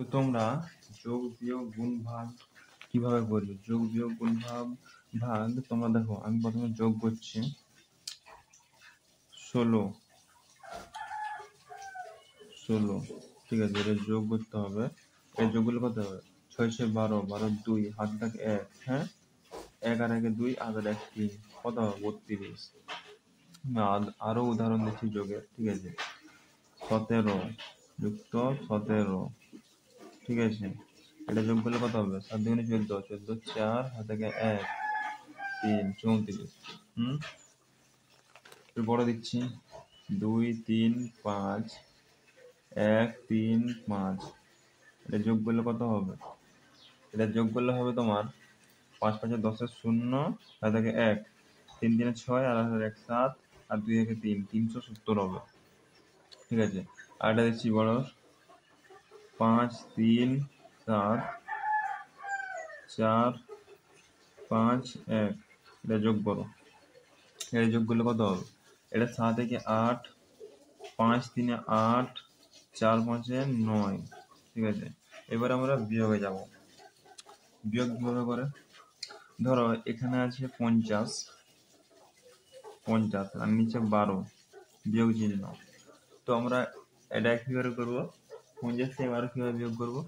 তো তোমরা যোগ বিয়োগ গুণ ভাগ কিভাবে করবে? যোগ বিয়োগ গুণ ভাগ তোমরা দেখো, আমি প্রথমে যোগ করছি 16, ঠিক আছে, এটা যোগ করতে হবে। এই যোগগুলো কত হবে? 6 12, 12 2, হাত থাকে 1, হ্যাঁ, 1 আর 1 2, আর 1 3, কত হবে? 32। আরো উদাহরণ দিচ্ছি যোগের, ঠিক আছে। 17 যুক্ত 17, ঠিক আছে, এটা যোগ করলে কত হবে? 7 দুগুণে 14, 14 4, হাত থেকে 1 3, 34। একটু বড় দিচ্ছি, 2 3 5, 1 3 5, এটা যোগ করলে কত হবে? এটা যোগ করলে হবে তোমার 5 5 10 0, হাত থেকে 1, 3 3 6, আর 1 7, আর 2 1 3, 370 হবে, ঠিক আছে। আর এটা দিচ্ছি বড়, 5 3 7 4 5 1, এটা যোগ করো। এটা যোগ করলে কত হবে? এটা 7 থেকে 8, 5 3 8, 4 5 9, ঠিক আছে। এবার আমরা বিয়োগে যাব। বিয়োগ কিভাবে করে? ধরো এখানে আছে 50 আর নিচে 12, বিয়োগ চিহ্ন। তো আমরা এটা কিভাবে করবো? 50 থেকে 12 কিভাবে বিয়োগ করবো?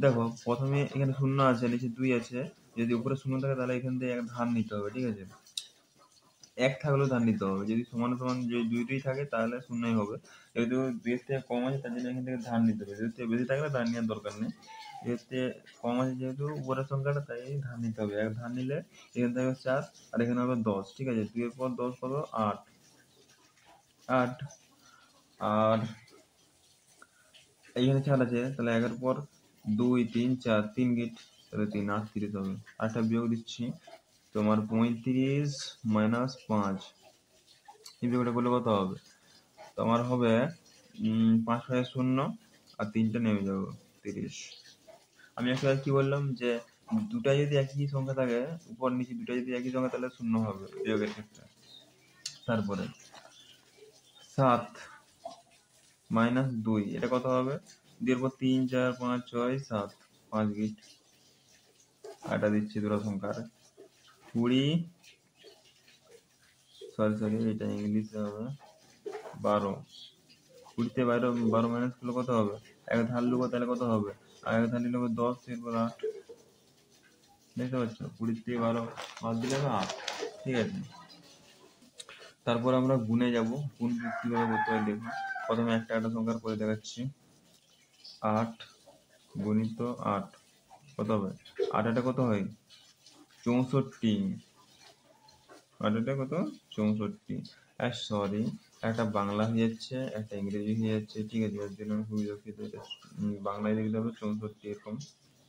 দেখো, প্রথমে এখানে 0 আছে, নিচে 2 আছে। যদি উপরে 0 থাকে তাহলে এখান থেকে এক ধার নিতে হবে, ঠিক আছে। 1 থাকলেও ধার নিতে হবে। যদি সমান সমান যদি 2 2 থাকে তাহলে 0ই হবে। যেহেতু 2 এর থেকে কম আছে তার জন্য এখান থেকে ধার নিতে হবে। যদি বেশি থাকলে ধার নেওয়ার দরকার নেই। এর থেকে কম আছে যেহেতু উপরের সংখ্যাটা, তাই ধার নিতে হবে। 1 ধার নিলে এখান থেকে 4, আর এখানে হবে 10, ঠিক আছে। 2 এর পর 10 কত? 8, আর এইখানে 4 আছে, তাহলে 1 এর পর 2 3 4, 3 গিট, তাহলে 3 38 হবে। আরেকটা বিয়োগ দিচ্ছি তোমার, 35 মাইনাস 5, এই বিয়োগটা করলে কত হবে? তোমার হবে 5 5 0, আর 3টা নেমে যাবে, 30। আমি একটা কি বললাম, যে দুটা যদি একই সংখ্যা থাকে, উপর নিচে দুটা যদি একই সংখ্যা, তাহলে 0 হবে বিয়োগের ক্ষেত্রে। তারপরে 7 মাইনাস 2, এটা কত হবে? 2 এর পর 3 4 5 6 7, 5 গিট। এটা দিচ্ছি দুটো সংখ্যার 20, সরি এটা ইংলিশে হবে 12। 20 12 মাইনাস করলে কত হবে? 1 ধার নেবো তাহলে কত হবে? আর 1 ধার নিলে 10, এরপর 8, দেখতে পাচ্ছ? 20 থেকে 12 বাদ দিলে হবে 8, ঠিক আছে। তারপর আমরা গুণে যাব। গুণ কিভাবে করতে হয় দেখো। প্রথমে একটা সংখ্যার করে দেখাচ্ছি। 8 গুণিত 8 কত হবে? 8 এটা কত হয়? 64। 8 এটা কত? 64। সরি, একটা বাংলা হয়ে যাচ্ছে, একটা ইংরেজি হয়ে যাচ্ছে, ঠিক আছে। এর জন্য আমি খুবই দুঃখিত। এটা বাংলায় লিখতে হবে 64 এরকম,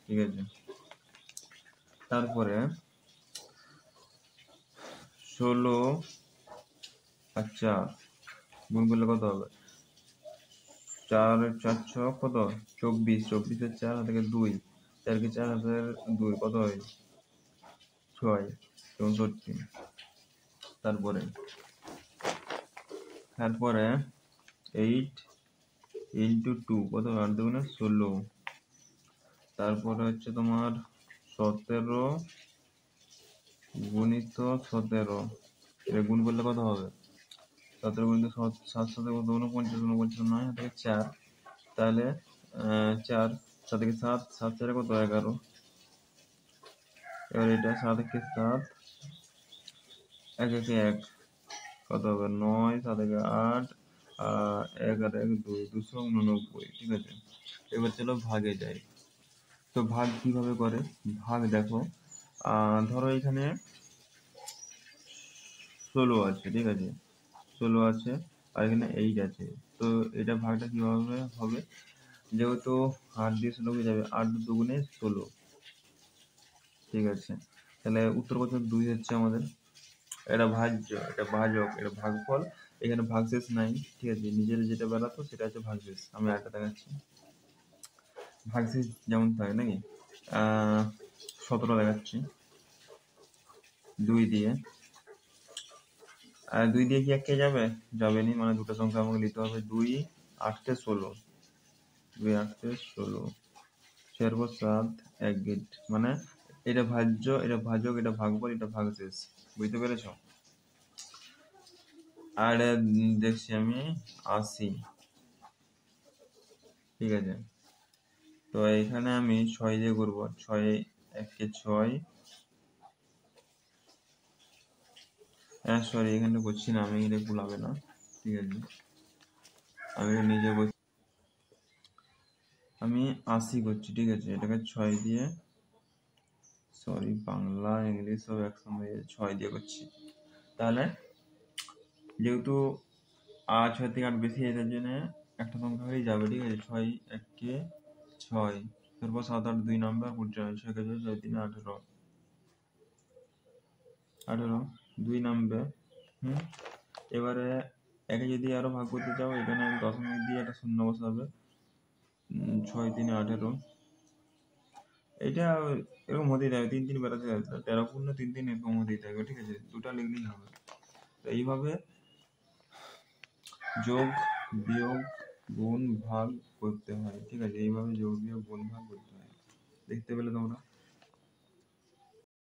ঠিক আছে। তারপরে 16 আর 4 গুণ করলে কত হবে? 4 4 6 কত? 24, 24 এর 4, হাতে 2, 4 কে 4, হাতে 2, কত হয়? 6, 64। তারপরে 8 ইন্টু 2 কত? 8 দুগুণে 16। তারপরে হচ্ছে তোমার 17 গুণিত 17, এটা গুণ করলে কত হবে? 17 গুণিত 7, 7 7 কত? 49, 49 9, হাতে 4, তাহলে 4, 7 থেকে 7, 7 4 কত? 11। এবার এটা 7 থেকে 7, 1 একে 1, কত হবে? 9, 7 থেকে 8, 1 আর 1 2, 289, ঠিক আছে। এবার চলো ভাগে যাই। তো ভাগ কিভাবে করে? ভাগ দেখো, ধরো এখানে 16 আছে, ঠিক আছে, 16 আছে, আর এখানে 8 আছে। তো এটা ভাগটা কিভাবে হবে? যেহেতু 8 দিয়ে 16 হয়ে যাবে, 8 দুগুণে 16, ঠিক আছে। তাহলে উত্তর কত? 2 হচ্ছে আমাদের। এটা ভাজ্য, এটা ভাজক, এটা ভাগফল। এখানে ভাগশেষ নাই, ঠিক আছে। নিজের যেটা বেরাতো সেটা হচ্ছে ভাগশেষ। আমি একটা দেখাচ্ছি, ভাগশেষ যেমন থাকে নাকি। 17 দেখাচ্ছি 2 দিয়ে। আর 2 দিয়ে কি একে যাবে? যাবে নি, মানে দুটো সংখ্যা আমাকে নিতে হবে। 2 8 16, 2 8 16, 6/7 1 গেট, মানে এটা ভাজ্য, এটা ভাজক, এটা ভাগফল, এটা ভাগশেষ। বুঝতে পেরেছ? আর দেখছি আমি 80, ঠিক আছে। তো এখানে আমি 6 দিয়ে করব, 6 1 6, সরি এখানে করছি না আমি, এটা ভুলাবে না, ঠিক আছে। আমি নিজে করছি, আমি 80 করছি, ঠিক আছে। এটাকে 6 দিয়ে, সরি বাংলা ইংলিশ সব একসঙ্গে 6 দিয়ে করছি। তাহলে যেহেতু 6 থেকে 8 বেশি, এটার জন্য একটা সংখ্যা হয়ে যাবে, ঠিক আছে। 6 1 6, তারপর 7 8 2 নাম্বার 55, 6 কে 6 3 18, 18 2 নামবে। এবারে একে যদি আরো ভাগ করতে চাও, এখানে দশমিক দিয়ে একটা শূন্য বসাবে। 6 3 18, এটা এরকম হতেই থাকবে, 3 3 বেড়াতে থাকবে, 13 পূর্ণ 3 3 এরকম হতেই থাকবে, ঠিক আছে। দুটা লিখলেই হবে। তো এইভাবে যোগ বিয়োগ গুণ ভাগ করতে হয়, ঠিক আছে। এইভাবে যোগ বিয়োগ গুণ ভাগ করতে হয়, দেখতে পেলে তোমরা।